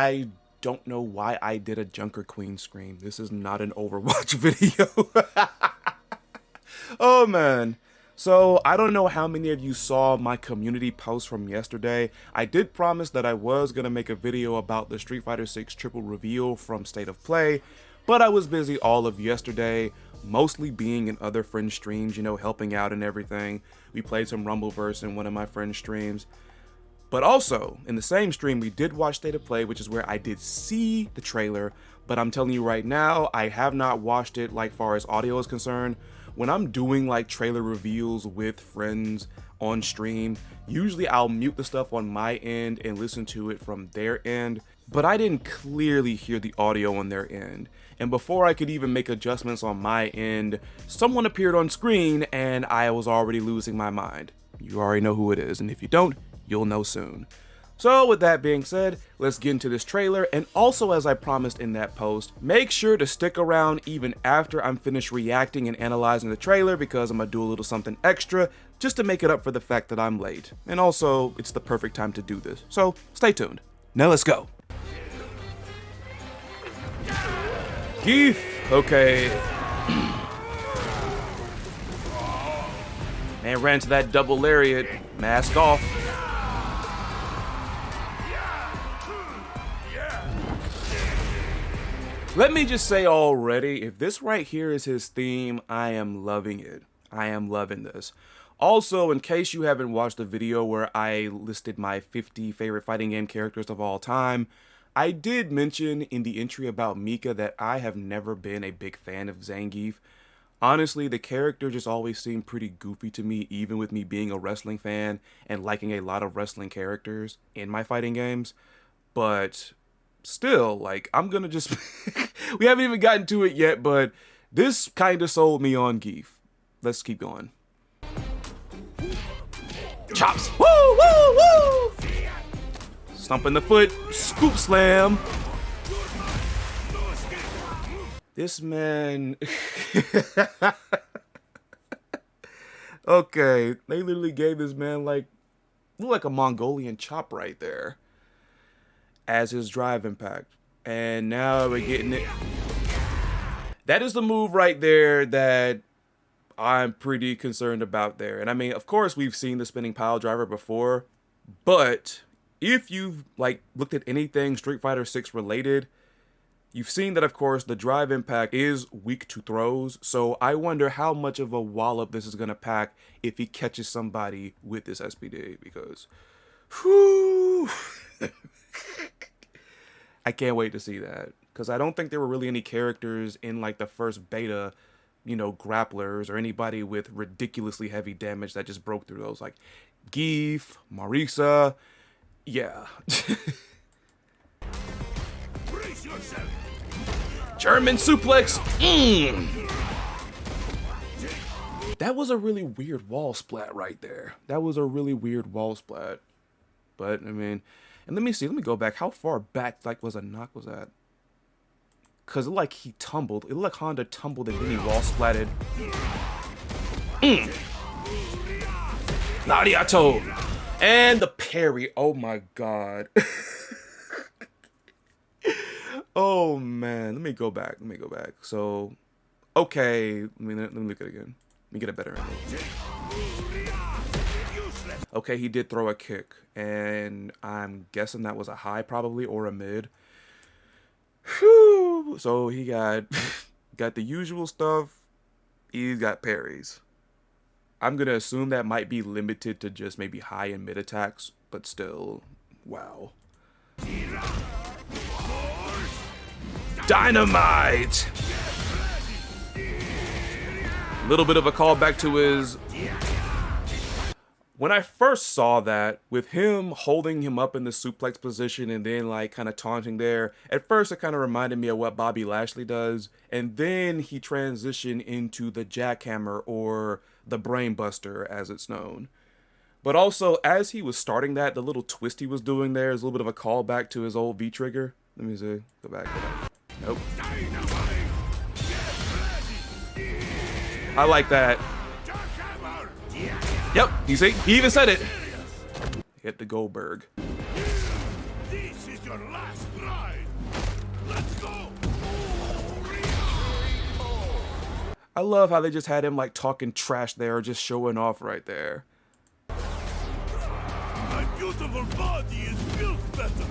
I don't know why I did a Junker Queen scream. This is not an Overwatch video. Oh man. So I don't know how many of you saw my community post from yesterday. I did promise that I was going to make a video about the Street Fighter 6 triple reveal from State of Play, but I was busy all of yesterday, mostly being in other friends' streams, you know, helping out and everything. We played some Rumbleverse in one of my friends' streams. But also, in the same stream, we did watch State of Play, which is where I did see the trailer, but I'm telling you right now, I have not watched it like far as audio is concerned. When I'm doing like trailer reveals with friends on stream, usually I'll mute the stuff on my end and listen to it from their end, but I didn't clearly hear the audio on their end. And before I could even make adjustments on my end, someone appeared on screen and I was already losing my mind. You already know who it is, and if you don't, you'll know soon. So with that being said, let's get into this trailer, and also as I promised in that post, make sure to stick around even after I'm finished reacting and analyzing the trailer, because I'm gonna do a little something extra just to make it up for the fact that I'm late. And also, it's the perfect time to do this, so stay tuned. Now let's go. Zangief, okay. Man ran to that double lariat, mask off. Let me just say already, if this right here is his theme, I am loving it. I am loving this. Also, in case you haven't watched the video where I listed my 50 favorite fighting game characters of all time, I did mention in the entry about Mika that I have never been a big fan of Zangief. Honestly, the character just always seemed pretty goofy to me, even with me being a wrestling fan and liking a lot of wrestling characters in my fighting games. But still, like, I'm gonna just... We haven't even gotten to it yet, but this kind of sold me on Zangief. Let's keep going. Chops! Woo, woo, woo! Stomp in the foot, scoop slam. This man... Okay, they literally gave this man like a Mongolian chop right there as his drive impact. And now we're getting it. That is the move right there that I'm pretty concerned about there. And I mean, of course, we've seen the spinning pile driver before, but if you've like looked at anything Street Fighter 6 related, you've seen that, of course, the drive impact is weak to throws. So I wonder how much of a wallop this is going to pack if he catches somebody with this SPD, because whew, I can't wait to see that, because I don't think there were really any characters in like the first beta, you know, grapplers or anybody with ridiculously heavy damage that just broke through those, like Zangief, Marisa, yeah. German suplex. That was a really weird wall splat right there. That was a really weird wall splat. But I mean, and let me go back. How far back like was a knock was that? Cause it looked like he tumbled. It looked like Honda tumbled and then he wall splatted. Nadiato. And the parry. Oh my god. Oh man, let me go back. So, okay, let me look at it again. Let me get a better angle. Okay, he did throw a kick, and I'm guessing that was a high probably, or a mid. Whew. So he got the usual stuff. He's got parries. I'm gonna assume that might be limited to just maybe high and mid attacks, but still, wow. Dynamite! A little bit of a callback to his... When I first saw that, with him holding him up in the suplex position and then like kind of taunting there, at first it kind of reminded me of what Bobby Lashley does, and then he transitioned into the jackhammer, or the brainbuster as it's known. But also, as he was starting that, the little twist he was doing there is a little bit of a callback to his old V-trigger. Let me see. Go back. Nope. I like that. Yep, you see? He even said it. Hit the Goldberg. your last ride. Let's go. I love how they just had him like talking trash there, just showing off right there. My beautiful body is built better.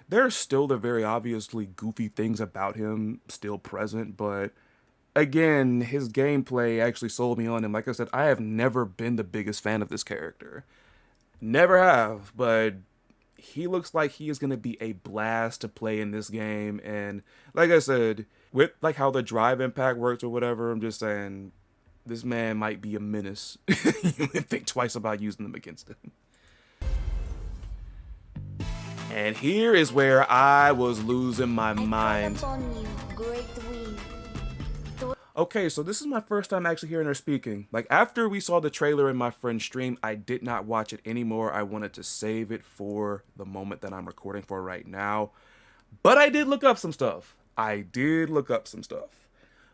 There are still the very obviously goofy things about him still present, but again, his gameplay actually sold me on him. Like I said, I have never been the biggest fan of this character. Never have, but he looks like he is going to be a blast to play in this game. And like I said, with like how the drive impact works or whatever, I'm just saying this man might be a menace. You would think twice about using them against him. And here is where I was losing my mind. Okay, so this is my first time actually hearing her speaking. Like, after we saw the trailer in my friend's stream, I did not watch it anymore. I wanted to save it for the moment that I'm recording for right now. But I did look up some stuff.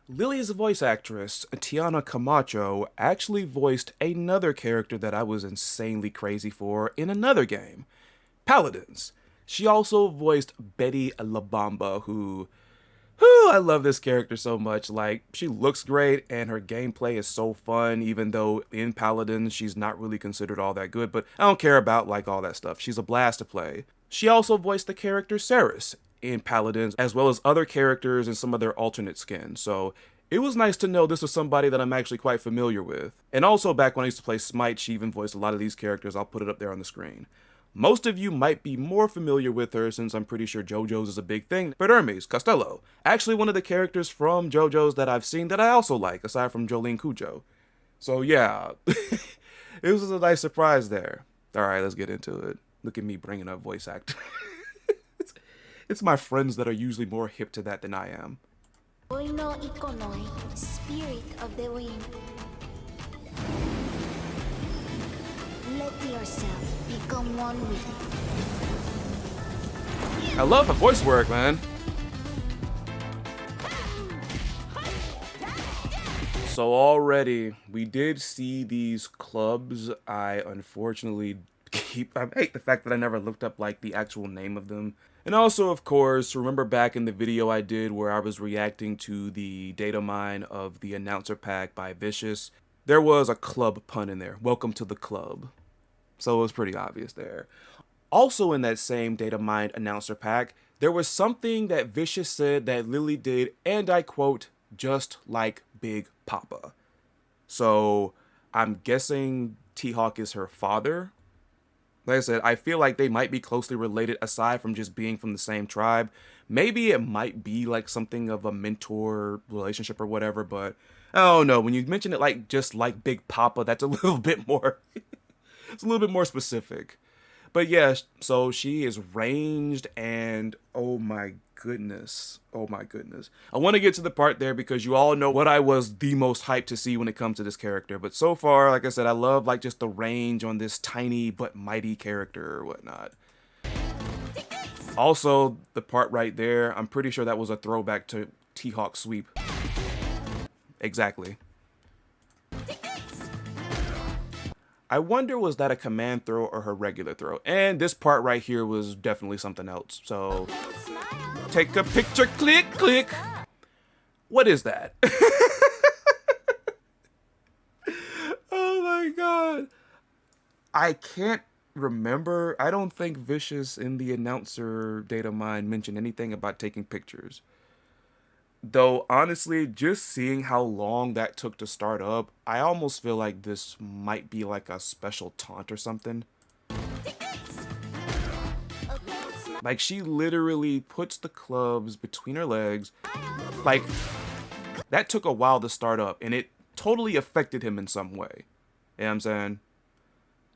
Lily's voice actress, Tiana Camacho, actually voiced another character that I was insanely crazy for in another game, Paladins. She also voiced Betty LaBamba, who I love this character so much. Like, she looks great and her gameplay is so fun, even though in Paladins she's not really considered all that good, but I don't care about like all that stuff. She's a blast to play. She also voiced the character Ceres in Paladins, as well as other characters in some of their alternate skins. So it was nice to know this was somebody that I'm actually quite familiar with. And also back when I used to play Smite, she even voiced a lot of these characters. I'll put it up there on the screen. Most of you might be more familiar with her since I'm pretty sure JoJo's is a big thing, but Hermes Costello, actually one of the characters from JoJo's that I've seen that I also like, aside from Jolene Cujo. So yeah, it was a nice surprise there. Alright, let's get into it. Look at me bringing up voice actor. It's my friends that are usually more hip to that than I am. Spirit of the wind. Let yourself become one with it. I love her voice work, man. So already, we did see these clubs. I unfortunately I hate the fact that I never looked up like the actual name of them. And also, of course, remember back in the video I did where I was reacting to the data mine of the announcer pack by Vicious? There was a club pun in there. Welcome to the club. So it was pretty obvious there. Also in that same data mine announcer pack, there was something that Vicious said that Lily did, and I quote, just like Big Papa. So I'm guessing T-Hawk is her father. Like I said, I feel like they might be closely related aside from just being from the same tribe. Maybe it might be like something of a mentor relationship or whatever, but I don't know. When you mention it like just like Big Papa, that's a little bit more, it's a little bit more specific. But yeah, so she is ranged and oh my goodness. I want to get to the part there because you all know what I was the most hyped to see when it comes to this character. But so far, like I said, I love like just the range on this tiny but mighty character or whatnot. Also, the part right there, I'm pretty sure that was a throwback to T-Hawk sweep. Exactly. I wonder, was that a command throw or her regular throw? And this part right here was definitely something else. So, take a picture, click, click. What is that? Oh my god. I can't remember. I don't think Vicious in the announcer data mine mentioned anything about taking pictures. Though, honestly, just seeing how long that took to start up, I almost feel like this might be like a special taunt or something. Like, she literally puts the clubs between her legs. Like, that took a while to start up, and it totally affected him in some way. You know what I'm saying?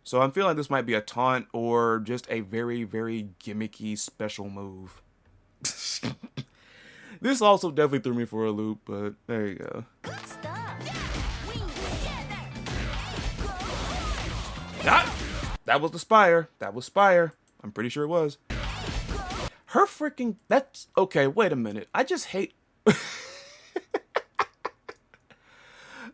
So I'm feeling this might be a taunt or just a very, very gimmicky special move. This also definitely threw me for a loop, but there you go. Ah, that was the Spire. That was Spire. I'm pretty sure it was. Her freaking... That's... Okay, wait a minute. I just hate...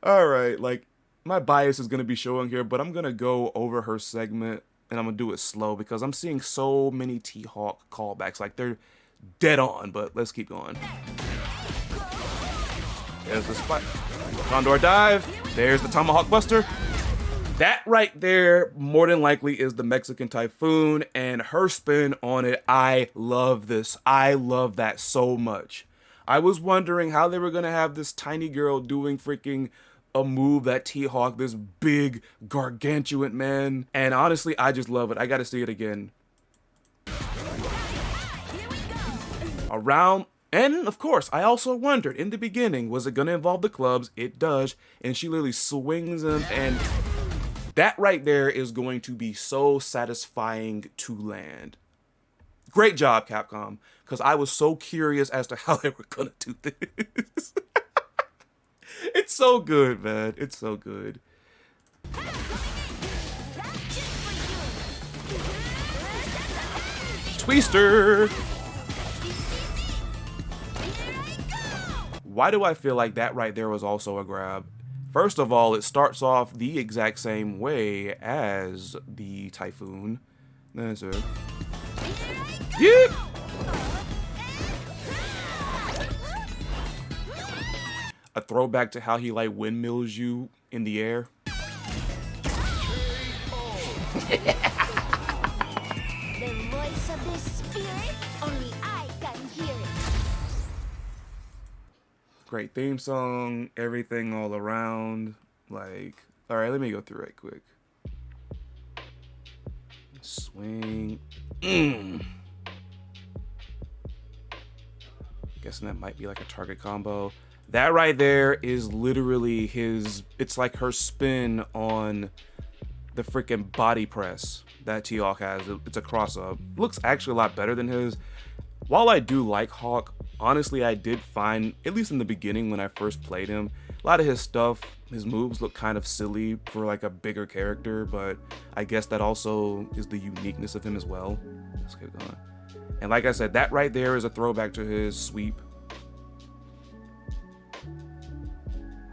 Alright, like, my bias is going to be showing here, but I'm going to go over her segment and I'm gonna do it slow because I'm seeing so many T-Hawk callbacks. Like, they're dead on, but let's keep going. There's the spot. Condor dive. There's the Tomahawk Buster. That right there, more than likely, is the Mexican Typhoon, and her spin on it. I love this. I love that so much. I was wondering how they were gonna have this tiny girl doing freaking a move that T-Hawk, this big, gargantuan man. And honestly, I just love it. I gotta see it again. Around, and of course, I also wondered in the beginning, was it gonna involve the clubs? It does, and she literally swings them, and that right there is going to be so satisfying to land. Great job, Capcom, because I was so curious as to how they were gonna do this. It's so good, man. It's so good. Twister! Why do I feel like that right there was also a grab? First of all, it starts off the exact same way as the Typhoon. That's it. Yep! A throwback to how he like windmills you in the air. The voice of the spirit, only I can hear it. Great theme song, everything all around. Like, all right, let me go through it quick. Swing. Guessing that might be like a target combo. That right there is literally his, it's like her spin on the freaking body press that T-Hawk has. It's a cross-up. Looks actually a lot better than his. While I do like Hawk, honestly, I did find, at least in the beginning when I first played him, a lot of his stuff, his moves look kind of silly for like a bigger character, but I guess that also is the uniqueness of him as well. Let's keep going. And like I said, that right there is a throwback to his sweep.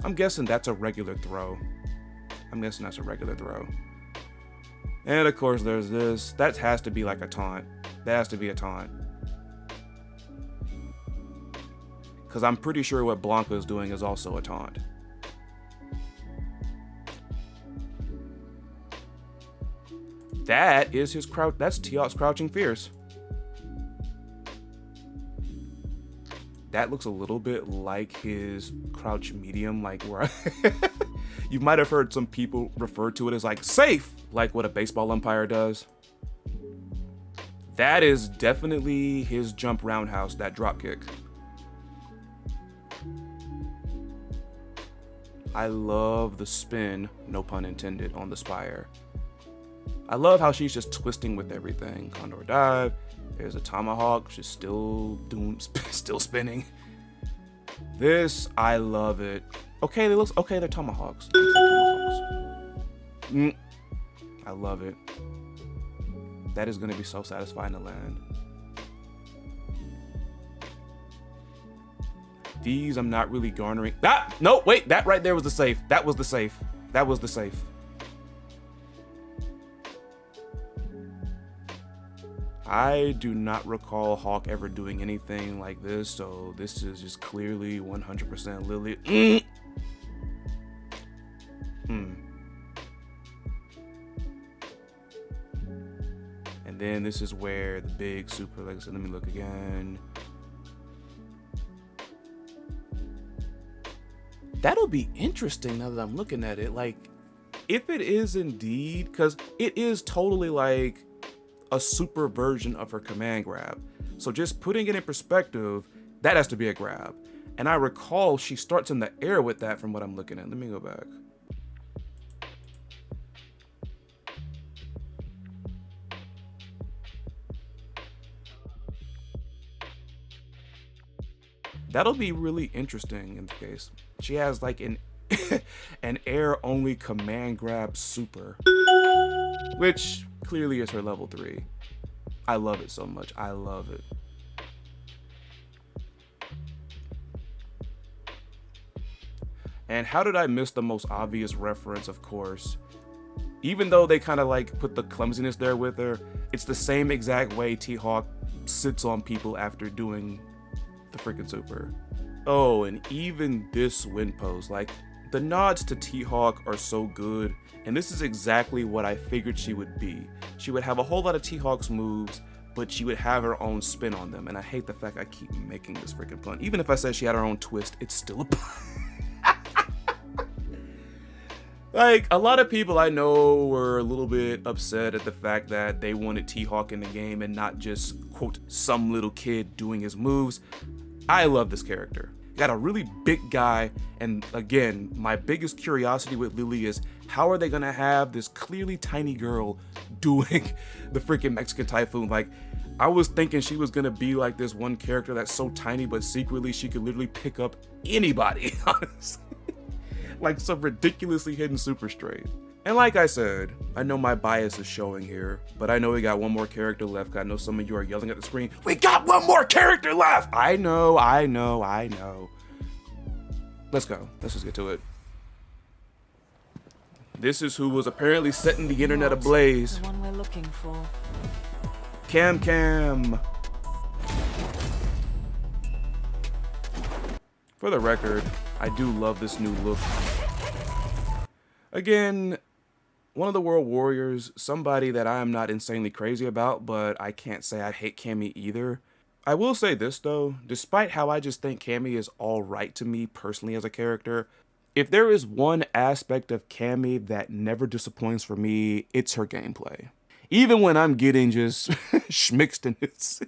I'm guessing that's a regular throw. I'm guessing that's a regular throw. And of course there's this. That has to be like a taunt. That has to be a taunt. Because I'm pretty sure what Blanca is doing is also a taunt. That is his crouch. That's T-Hawk's Crouching Fierce. That looks a little bit like his crouch medium, like where you might have heard some people refer to it as like safe, like what a baseball umpire does. That is definitely his jump roundhouse, that drop kick. I love the spin, no pun intended, on the Spire. I love how she's just twisting with everything. Condor dive. There's a Tomahawk. She's still still spinning. This, I love it. Okay, they look okay. They're Tomahawks. I love it. That is gonna be so satisfying to land. These I'm not really garnering. Ah, no, wait. That right there was the safe. That was the safe. That was the safe. I do not recall Hawk ever doing anything like this, so this is just clearly 100% Lily. And then this is where the big super legs. Let me look again. That'll be interesting now that I'm looking at it. Like, if it is indeed, because it is totally like a super version of her command grab. So just putting it in perspective, that has to be a grab. And I recall she starts in the air with that from what I'm looking at. Let me go back. That'll be really interesting in the case. She has like an an air only command grab super, which clearly is her level 3. I love it so much. I love it. And how did I miss the most obvious reference? Of course, Even though they kind of like put the clumsiness there with her, it's the same exact way T-Hawk sits on people after doing the freaking super. Oh, and even this wind pose, like the nods to T-Hawk are so good, and this is exactly what I figured she would be. She would have a whole lot of T-Hawk's moves, but she would have her own spin on them, and I hate the fact I keep making this freaking pun. Even if I said she had her own twist, it's still a pun. Like, a lot of people I know were a little bit upset at the fact that they wanted T-Hawk in the game and not just, quote, some little kid doing his moves. I love this character. Got a really big guy, and again, my biggest curiosity with Lily is how are they gonna have this clearly tiny girl doing the freaking Mexican Typhoon? Like, I was thinking she was gonna be like this one character that's so tiny, but secretly she could literally pick up anybody, honestly. Like some ridiculously hidden super straight. And like I said, I know my bias is showing here, but I know we got one more character left. 'Cause I know some of you are yelling at the screen, we got one more character left! I know. Let's go. Let's just get to it. This is who was apparently setting the internet ablaze. The one we're looking for. Cam. For the record, I do love this new look. Again, one of the World Warriors, somebody that I am not insanely crazy about, but I can't say I hate Cammy either. I will say this though, despite how I just think Cammy is alright to me personally as a character, if there is one aspect of Cammy that never disappoints for me, it's her gameplay. Even when I'm getting just schmixed in it,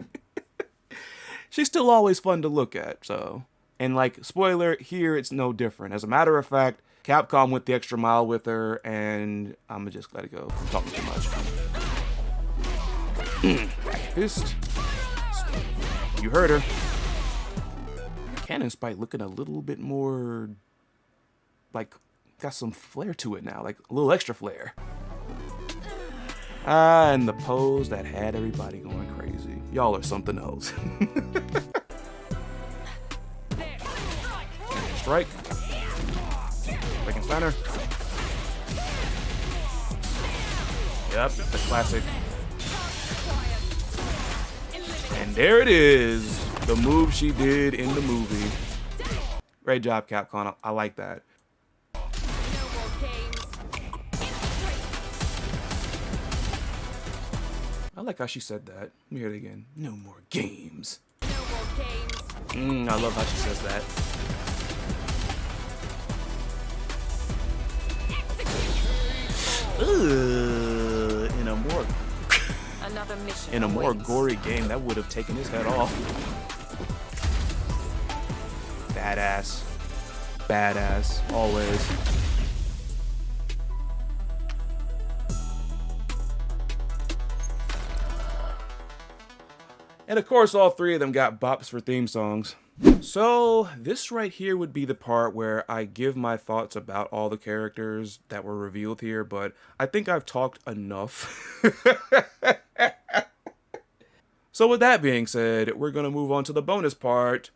she's still always fun to look at, so. And like, spoiler, here it's no different. As a matter of fact, Capcom went the extra mile with her, and I'ma just let it go. I'm talking too much. Fist. You heard her. Cannon Spike looking a little bit more, like, got some flair to it now, like a little extra flair. Ah, and the pose that had everybody going crazy. Y'all are something else. Strike. Frankensteiner. Yep, the classic. And there it is, the move she did in the movie. Great job, Capcom. I like that. I like how she said that. Let me hear it again. No more games. I love how she says that. In a more gory game, that would have taken his head off. Badass. Badass. Always. And of course, all three of them got bops for theme songs. So this right here would be the part where I give my thoughts about all the characters that were revealed here, but I think I've talked enough. So with that being said, we're going to move on to the bonus part.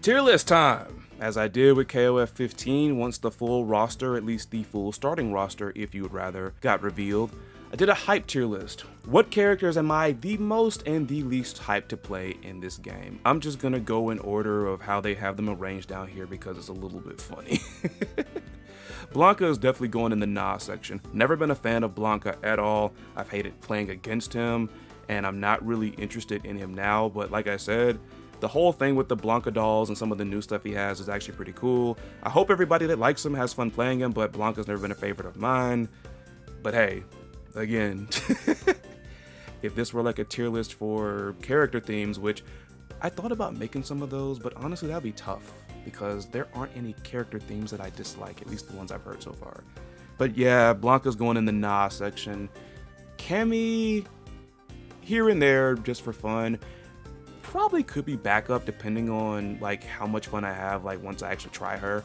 Tier list time! As I did with KOF 15, once the full roster, at least the full starting roster if you would rather, got revealed, I did a hype tier list. What characters am I the most and the least hyped to play in this game? I'm just gonna go in order of how they have them arranged down here because it's a little bit funny. Blanca is definitely going in the nah section. Never been a fan of Blanca at all. I've hated playing against him, and I'm not really interested in him now, but like I said, the whole thing with the Blanca dolls and some of the new stuff he has is actually pretty cool. I hope everybody that likes him has fun playing him, but Blanca's never been a favorite of mine. But hey, again, if this were like a tier list for character themes, which I thought about making some of those, but honestly that'd be tough because there aren't any character themes that I dislike, at least the ones I've heard so far. But yeah, Blanca's going in the nah section. Cammy, here and there just for fun. Probably could be backup depending on like how much fun I have like once I actually try her.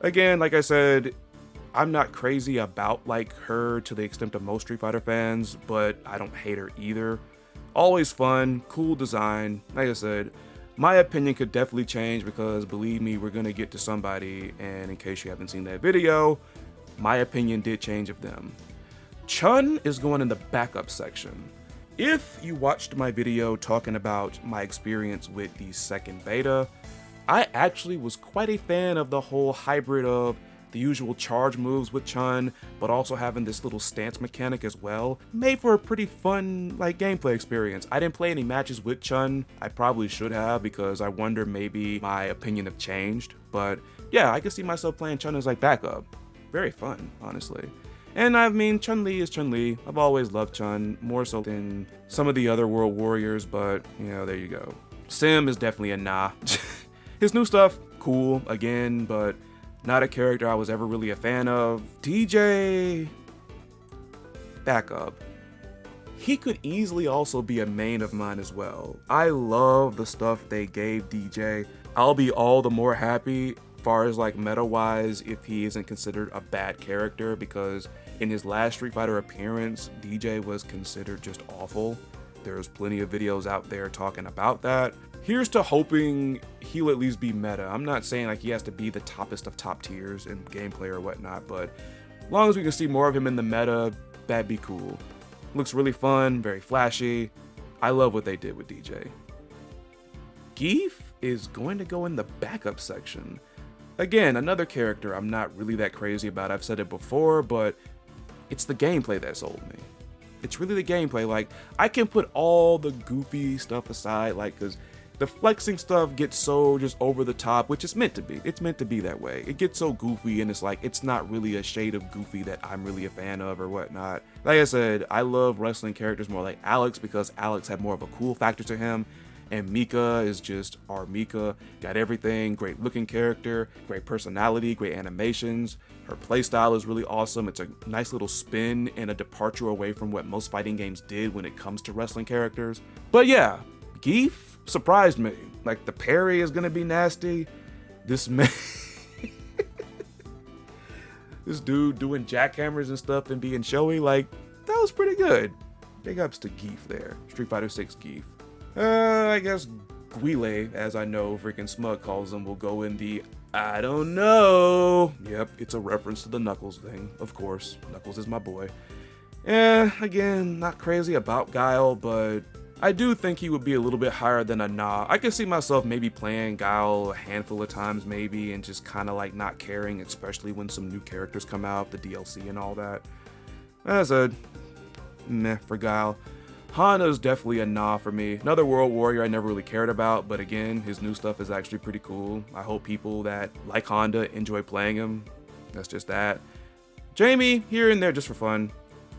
Again, like I said, I'm not crazy about like her to the extent of most Street Fighter fans, but I don't hate her either. Always fun, cool design. Like I said, my opinion could definitely change because believe me, we're gonna get to somebody, and in case you haven't seen that video, my opinion did change of them. Chun is going in the backup section. If you watched my video talking about my experience with the second beta, I actually was quite a fan of the whole hybrid of the usual charge moves with Chun, but also having this little stance mechanic as well. Made for a pretty fun like gameplay experience. I didn't play any matches with Chun. I probably should have, because I wonder maybe my opinion have changed. But yeah, I could see myself playing Chun as like backup. Very fun, honestly. And I mean, Chun-Li is Chun-Li. I've always loved Chun, more so than some of the other World Warriors, but you know, there you go. Sim is definitely a nah. His new stuff, cool, again, but not a character I was ever really a fan of. DJ, backup. He could easily also be a main of mine as well. I love the stuff they gave DJ. I'll be all the more happy far as like meta wise if he isn't considered a bad character, because in his last Street Fighter appearance, DJ was considered just awful. There's plenty of videos out there talking about that. Here's to hoping he'll at least be meta. I'm not saying like he has to be the toppest of top tiers in gameplay or whatnot, but as long as we can see more of him in the meta, that'd be cool. Looks really fun, very flashy. I love what they did with DJ. Zangief is going to go in the backup section. Again, another character I'm not really that crazy about. I've said it before, but it's the gameplay that sold me. It's really the gameplay. Like, I can put all the goofy stuff aside, like, because the flexing stuff gets so just over the top, which is meant to be. It's meant to be that way. It gets so goofy, and it's like, it's not really a shade of goofy that I'm really a fan of or whatnot. Like I said, I love wrestling characters more like Alex, because Alex had more of a cool factor to him. And Mika is just our Mika. Got everything, great looking character, great personality, great animations. Her playstyle is really awesome. It's a nice little spin and a departure away from what most fighting games did when it comes to wrestling characters. But yeah, Zangief surprised me. Like, the parry is gonna be nasty. This man, this dude doing jackhammers and stuff and being showy, like, that was pretty good. Big ups to Zangief there. Street Fighter 6 Zangief. I guess Guile, as I know freaking Smug calls him, will go in the I don't know. Yep, it's a reference to the Knuckles thing, of course. Knuckles is my boy. Again, not crazy about Guile, but I do think he would be a little bit higher than a nah. I can see myself maybe playing Guile a handful of times maybe, and just kind of like not caring, especially when some new characters come out, the DLC and all that. That's a meh for Guile. Hana's definitely a nah for me. Another World Warrior I never really cared about, but again, his new stuff is actually pretty cool. I hope people that like Honda enjoy playing him. That's just that. Jamie, here and there just for fun.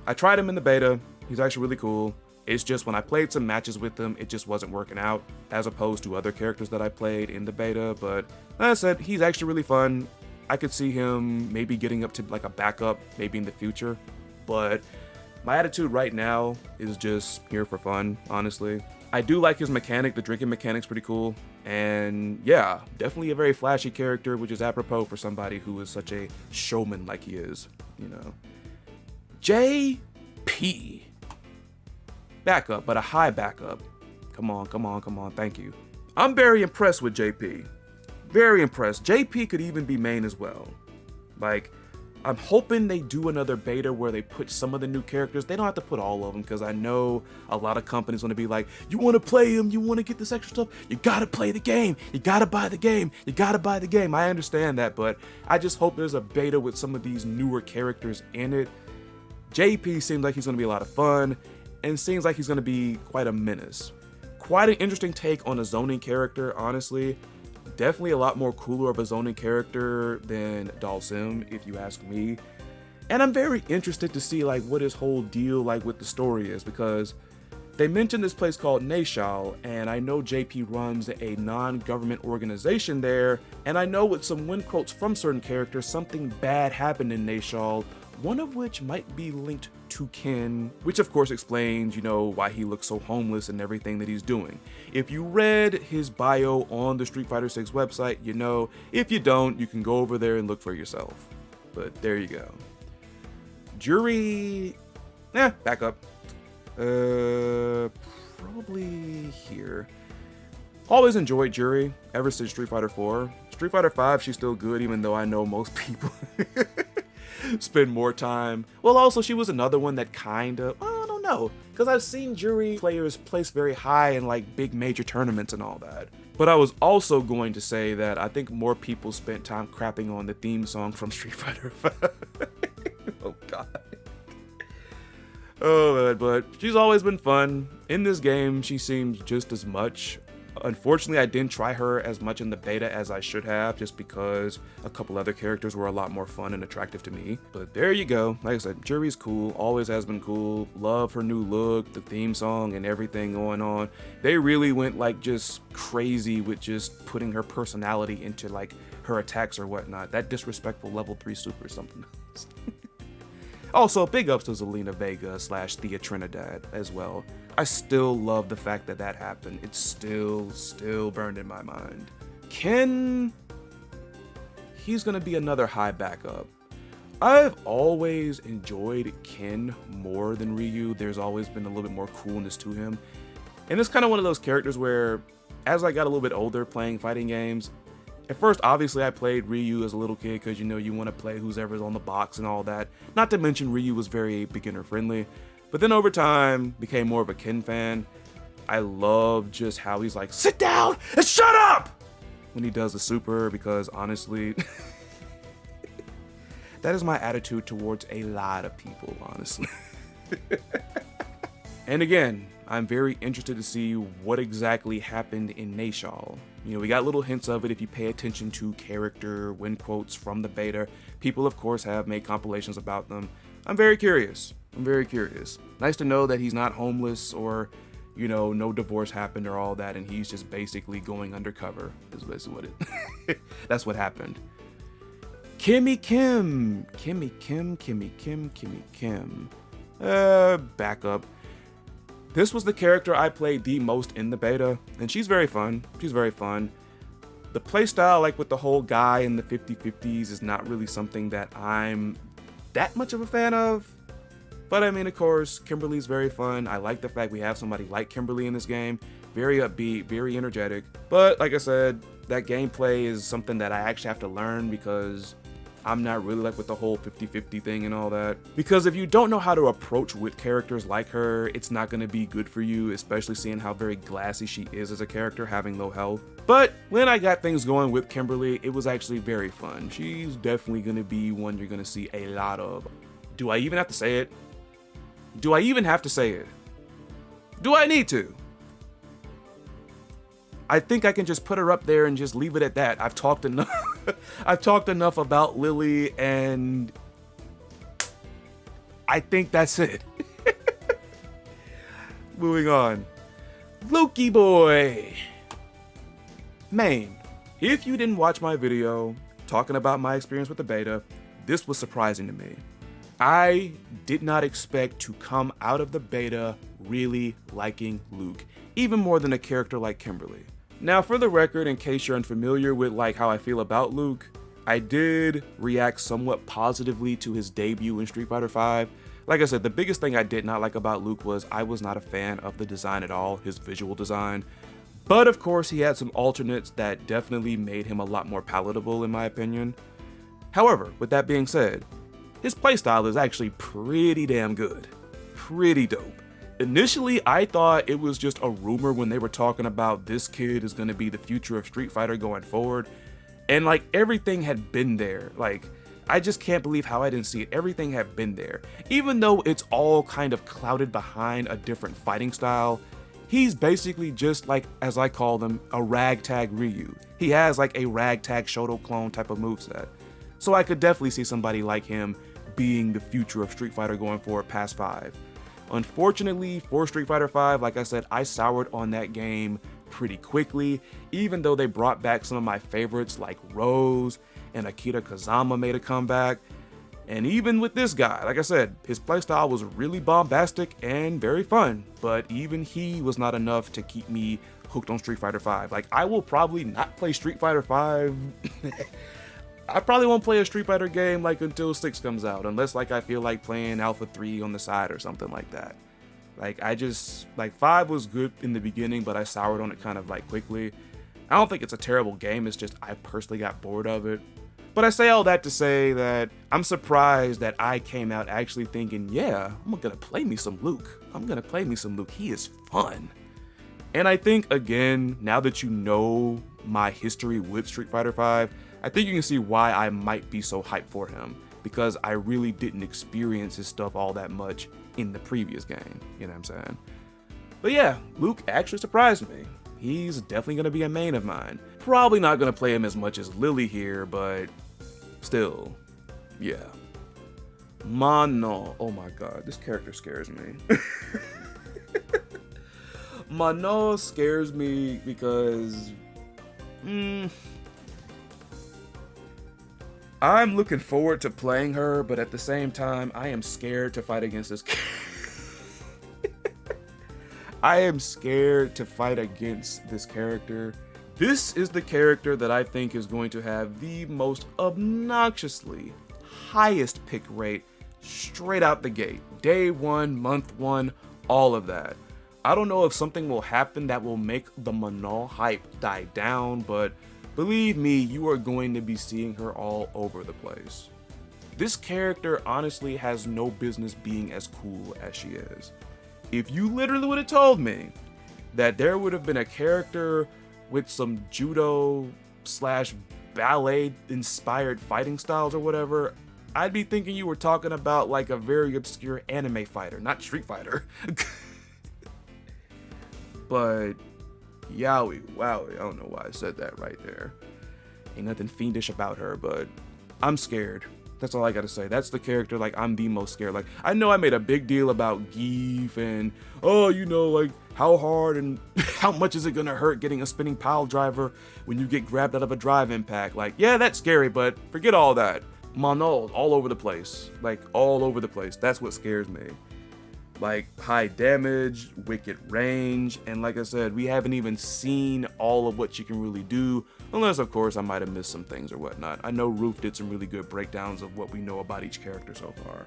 I tried him in the beta. He's actually really cool. It's just when I played some matches with him, it just wasn't working out, as opposed to other characters that I played in the beta. But like I said, he's actually really fun. I could see him maybe getting up to like a backup maybe in the future, but my attitude right now is just here for fun, honestly. I do like his mechanic. The drinking mechanic's pretty cool. And yeah, definitely a very flashy character, which is apropos for somebody who is such a showman like he is, you know. JP. Backup, but a high backup. Come on, come on, come on, thank you. I'm very impressed with JP. Very impressed. JP could even be main as well. Like, I'm hoping they do another beta where they put some of the new characters. They don't have to put all of them, because I know a lot of companies want to be like, you want to play him, you want to get this extra stuff, you gotta play the game, you gotta buy the game, you gotta buy the game. I understand that, but I just hope there's a beta with some of these newer characters in it. JP seems like he's going to be a lot of fun, and seems like he's going to be quite a menace. Quite an interesting take on a zoning character, honestly. Definitely a lot more cooler of a zoning character than Dalsim, if you ask me. And I'm very interested to see like what his whole deal like with the story is, because they mentioned this place called Nashal, and I know JP runs a non-government organization there, and I know with some wind quotes from certain characters, something bad happened in Nashal, one of which might be linked to Ken, which of course explains, you know, why he looks so homeless and everything that he's doing. If you read his bio on the Street Fighter 6 website, you know. If you don't, you can go over there and look for yourself. But there you go. Jury, back up. Probably here. Always enjoyed Jury ever since Street Fighter 4. Street Fighter 5, she's still good, even though I know most people spend more time. Well, also, she was another one that kind of, I don't know, because I've seen Jury players place very high in like big major tournaments and all that. But I was also going to say that I think more people spent time crapping on the theme song from Street Fighter 5. Oh god. Oh man, but she's always been fun. In this game, she seems just as much. Unfortunately, I didn't try her as much in the beta as I should have, just because a couple other characters were a lot more fun and attractive to me. But there you go. Like I said, Jury's cool, always has been cool. Love her new look, the theme song, and everything going on. They really went like just crazy with just putting her personality into like her attacks or whatnot. That disrespectful level 3 super is something else. Also, big ups to Zelina Vega / Thea Trinidad as well. I still love the fact that that happened. It's still burned in my mind. Ken, he's gonna be another high backup. I've always enjoyed Ken more than Ryu. There's always been a little bit more coolness to him. And it's kind of one of those characters where, as I got a little bit older playing fighting games, at first, obviously, I played Ryu as a little kid because, you know, you want to play whoever's on the box and all that. Not to mention, Ryu was very beginner-friendly. But then over time, became more of a Ken fan. I love just how he's like, sit down and shut up! When he does the super, because honestly, that is my attitude towards a lot of people, honestly. And again, I'm very interested to see what exactly happened in Nashal. You know, we got little hints of it if you pay attention to character win quotes from the beta. People, of course, have made compilations about them. I'm very curious. Nice to know that he's not homeless or, you know, no divorce happened or all that, and he's just basically going undercover, is basically what it that's what happened. Kimmy Kim. Backup. This was the character I played the most in the beta, and she's very fun. The playstyle, like with the whole guy in the 50/50s, is not really something that I'm that much of a fan of. But I mean, of course, Kimberly's very fun. I like the fact we have somebody like Kimberly in this game. Very upbeat, very energetic. But like I said, that gameplay is something that I actually have to learn because I'm not really like with the whole 50/50 thing and all that. Because if you don't know how to approach with characters like her, it's not going to be good for you, especially seeing how very glassy she is as a character, having low health. But when I got things going with Kimberly, it was actually very fun. She's definitely going to be one you're going to see a lot of. Do I even have to say it? Do I need to? I think I can just put her up there and just leave it at that. I've talked enough. I've talked enough about Lily, and I think that's it. Moving on. Lukey boy. Main, if you didn't watch my video talking about my experience with the beta, this was surprising to me. I did not expect to come out of the beta really liking Luke, even more than a character like Kimberly. Now, for the record, in case you're unfamiliar with like how I feel about Luke, I did react somewhat positively to his debut in Street Fighter V. Like I said, the biggest thing I did not like about Luke was I was not a fan of the design at all, his visual design. But of course, he had some alternates that definitely made him a lot more palatable in my opinion. However, with that being said, his playstyle is actually pretty damn good. Pretty dope. Initially, I thought it was just a rumor when they were talking about this kid is going to be the future of Street Fighter going forward. And like everything had been there. Like, I just can't believe how I didn't see it. Everything had been there. Even though it's all kind of clouded behind a different fighting style, he's basically just like, as I call them, a ragtag Ryu. He has like a ragtag Shoto clone type of moveset. So I could definitely see somebody like him being the future of Street Fighter going forward past 5. Unfortunately for Street Fighter V, like I said, I soured on that game pretty quickly, even though they brought back some of my favorites like Rose and Akira Kazama made a comeback. And even with this guy, like I said, his playstyle was really bombastic and very fun, but even he was not enough to keep me hooked on Street Fighter V. Like, I will probably not play Street Fighter V. I probably won't play a Street Fighter game like until 6 comes out, unless like I feel like playing Alpha 3 on the side or something like that. Like, I just, like 5 was good in the beginning, but I soured on it kind of like quickly. I don't think it's a terrible game, it's just I personally got bored of it. But I say all that to say that I'm surprised that I came out actually thinking, yeah, I'm gonna play me some Luke. He is fun. And I think, again, now that you know my history with Street Fighter V, I think you can see why I might be so hyped for him, because I really didn't experience his stuff all that much in the previous game, you know what I'm saying? But yeah, Luke actually surprised me. He's definitely gonna be a main of mine. Probably not gonna play him as much as Lily here, but still, yeah. Mano, oh my god, this character scares me. Mano scares me because I'm looking forward to playing her, but at the same time, I am scared to fight against this character. I am scared to fight against this character. This is the character that I think is going to have the most obnoxiously highest pick rate straight out the gate. Day one, month one, all of that. I don't know if something will happen that will make the Manal hype die down, but believe me, you are going to be seeing her all over the place. This character honestly has no business being as cool as she is. If you literally would have told me that there would have been a character with some judo / ballet inspired fighting styles or whatever, I'd be thinking you were talking about like a very obscure anime fighter, not Street Fighter. But yowie, wowie, I don't know why I said that right there. Ain't nothing fiendish about her, but I'm scared. That's all I gotta say. That's the character, like, I'm the most scared. Like, I know I made a big deal about Zangief and, oh, you know, like, how hard and how much is it gonna hurt getting a spinning pile driver when you get grabbed out of a drive impact? Like, yeah, that's scary, but forget all that. Manol, all over the place. Like, all over the place. That's what scares me. Like, high damage, wicked range, and like I said, we haven't even seen all of what she can really do, unless of course I might have missed some things or whatnot. I know Roof did some really good breakdowns of what we know about each character so far.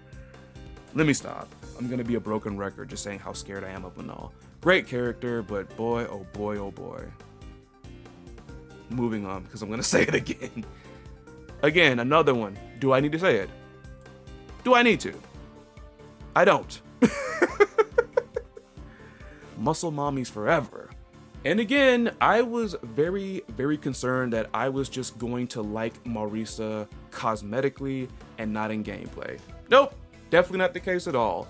Let me stop. I'm gonna be a broken record just saying how scared I am of Manal. Great character, but boy, oh boy, oh boy. Moving on, because I'm gonna say it again. Again, another one. Do I need to say it? Do I need to? I don't. Muscle mommies forever. And again, I was very, very concerned that I was just going to like Marisa cosmetically and not in gameplay. Nope, definitely not the case at all.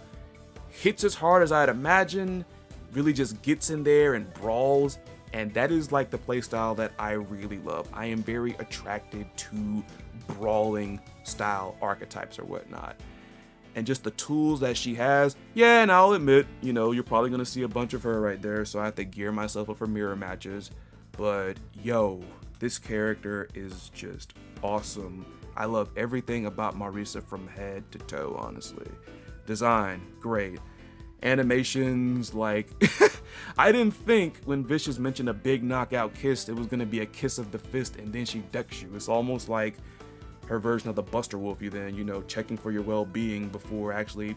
Hits as hard as I'd imagine, really just gets in there and brawls, and that is like the playstyle that I really love. I am very attracted to brawling style archetypes or whatnot. And just the tools that she has, yeah, and I'll admit, you know, you're probably gonna see a bunch of her right there, so I have to gear myself up for mirror matches. But yo, this character is just awesome. I love everything about Marisa from head to toe, honestly. Design, great. Animations, like, I didn't think when Vicious mentioned a big knockout kiss, it was gonna be a kiss of the fist and then she ducks you. It's almost like her version of the Buster Wolfie then, you know, checking for your well-being before actually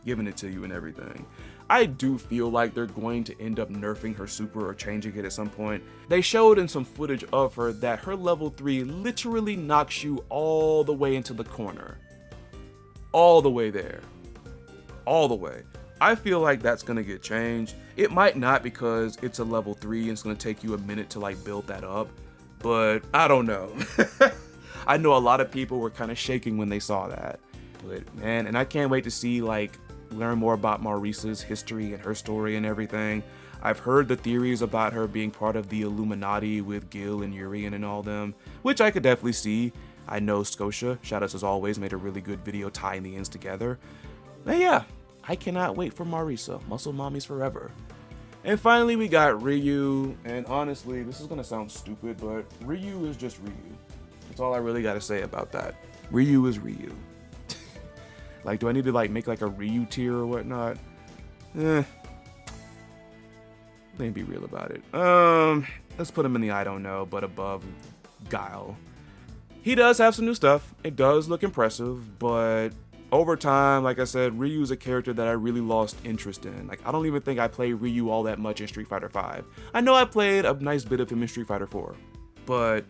giving it to you and everything. I do feel like they're going to end up nerfing her super or changing it at some point. They showed in some footage of her that her level 3 literally knocks you all the way into the corner. All the way there. All the way. I feel like that's gonna get changed. It might not because it's a level 3 and it's gonna take you a minute to like build that up, but I don't know. I know a lot of people were kind of shaking when they saw that, but man, and I can't wait to see, like, learn more about Marisa's history and her story and everything. I've heard the theories about her being part of the Illuminati with Gil and Urian and all them, which I could definitely see. I know Scotia, shoutouts as always, made a really good video tying the ends together. But yeah, I cannot wait for Marisa, Muscle Mommies forever. And finally we got Ryu, and honestly, this is gonna sound stupid, but Ryu is just Ryu. That's all I really gotta say about that. Ryu is Ryu. Like, do I need to like make like a Ryu tier or whatnot? Let me be real about it. Let's put him in the I don't know, but above Guile. He does have some new stuff. It does look impressive, but over time, like I said, Ryu is a character that I really lost interest in. Like, I don't even think I played Ryu all that much in Street Fighter V. I know I played a nice bit of him in Street Fighter 4, but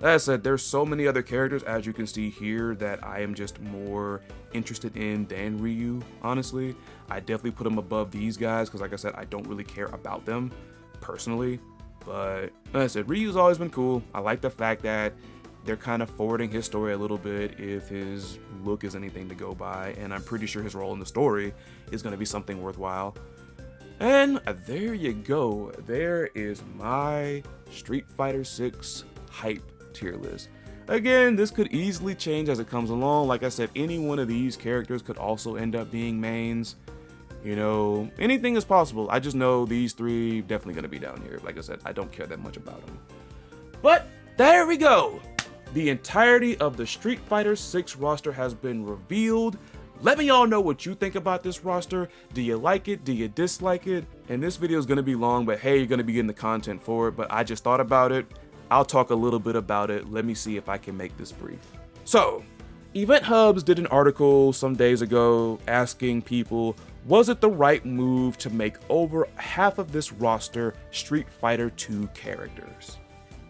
Like I said, there's so many other characters, as you can see here, that I am just more interested in than Ryu, honestly. I definitely put him above these guys because, like I said, I don't really care about them personally. But like I said, Ryu's always been cool. I like the fact that they're kind of forwarding his story a little bit if his look is anything to go by, and I'm pretty sure his role in the story is going to be something worthwhile. And there you go. There is my Street Fighter 6 hype tier list. Again, this could easily change as it comes along. Like I said, any one of these characters could also end up being mains. You know, anything is possible. I just know these three definitely gonna be down here. Like I said, I don't care that much about them. But there we go. The entirety of the Street Fighter 6 roster has been revealed. Let me all know what you think about this roster. Do you like it? Do you dislike it? And this video is gonna be long, but hey, you're gonna be getting the content for it. But I just thought about it. I'll talk a little bit about it. Let me see if I can make this brief. So, Event Hubs did an article some days ago asking people, was it the right move to make over half of this roster Street Fighter 2 characters?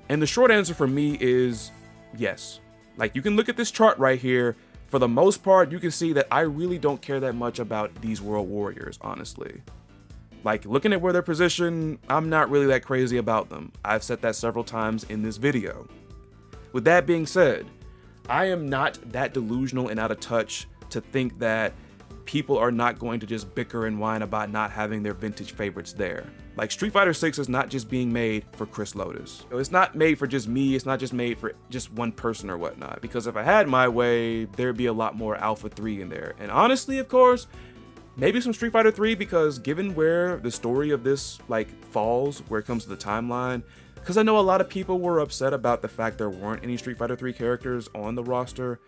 And the short answer for me is yes. Like, you can look at this chart right here. For the most part, you can see that I really don't care that much about these World Warriors, honestly. Like, looking at where they're positioned, I'm not really that crazy about them. I've said that several times in this video. With that being said, I am not that delusional and out of touch to think that people are not going to just bicker and whine about not having their vintage favorites there. Like, Street Fighter 6 is not just being made for Chris Lotus. It's not made for just me, it's not just made for just one person or whatnot. Because if I had my way, there'd be a lot more Alpha 3 in there. And honestly, of course, maybe some Street Fighter 3, because given where the story of this falls, where it comes to the timeline, because I know a lot of people were upset about the fact there weren't any Street Fighter 3 characters on the roster,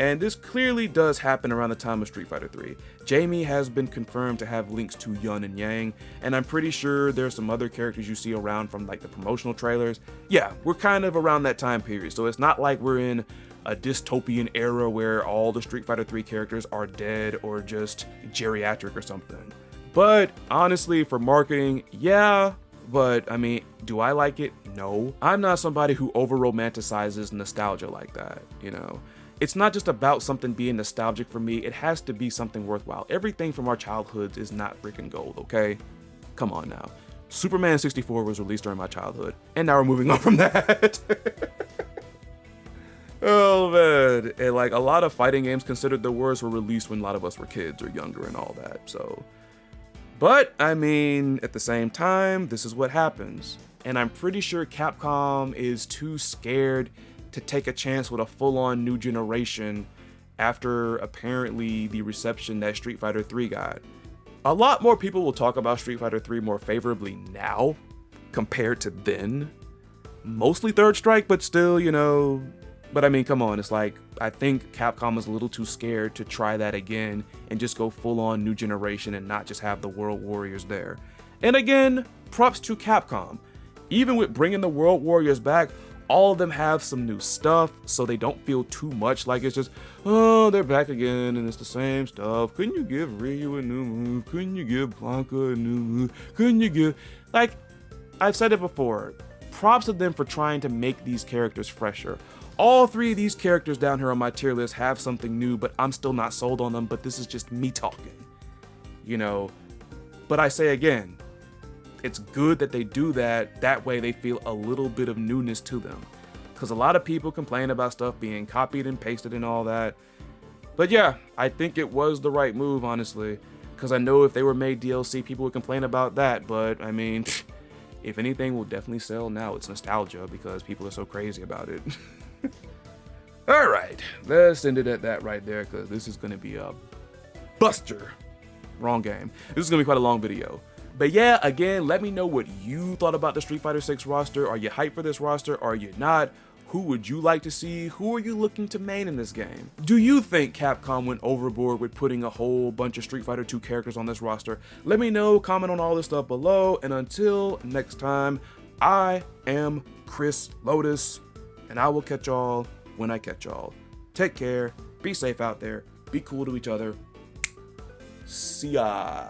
and this clearly does happen around the time of Street Fighter 3. Jamie has been confirmed to have links to Yun and Yang, and I'm pretty sure there's some other characters you see around from the promotional trailers. Yeah, we're kind of around that time period, so it's not like we're in a dystopian era where all the Street Fighter 3 characters are dead or just geriatric or something. But honestly, for marketing, yeah, but I mean, do I like it? No. I'm not somebody who over romanticizes nostalgia like that, you know. It's not just about something being nostalgic for me, it has to be something worthwhile. Everything from our childhoods is not freaking gold, okay? Come on now. Superman 64 was released during my childhood, and now we're moving on from that. Oh man, and a lot of fighting games considered the worst were released when a lot of us were kids or younger and all that, so. But, I mean, at the same time, this is what happens. And I'm pretty sure Capcom is too scared to take a chance with a full-on new generation after apparently the reception that Street Fighter 3 got. A lot more people will talk about Street Fighter 3 more favorably now compared to then. Mostly Third Strike, but still, you know. But I mean, come on, it's I think Capcom is a little too scared to try that again and just go full-on new generation and not just have the World Warriors there. And again, props to Capcom. Even with bringing the World Warriors back, all of them have some new stuff, so they don't feel too much like it's just, oh, they're back again and it's the same stuff. Couldn't you give Ryu a new move? Couldn't you give Blanca a new move? Couldn't you give... I've said it before, props to them for trying to make these characters fresher. All three of these characters down here on my tier list have something new, but I'm still not sold on them, but this is just me talking, you know. But I say again, it's good that they do that. That way they feel a little bit of newness to them. Because a lot of people complain about stuff being copied and pasted and all that. But yeah, I think it was the right move, honestly. Because I know if they were made DLC, people would complain about that. But, I mean, if anything will definitely sell now, it's nostalgia because people are so crazy about it. Alright, let's end it at that right there because this is going to be a buster. Wrong game. This is going to be quite a long video. But yeah, again, let me know what you thought about the Street Fighter 6 roster. Are you hyped for this roster? Are you not? Who would you like to see? Who are you looking to main in this game? Do you think Capcom went overboard with putting a whole bunch of Street Fighter 2 characters on this roster? Let me know, comment on all this stuff below, and until next time, I am Chris Lotus, and I will catch y'all when I catch y'all. Take care, be safe out there, be cool to each other. See ya.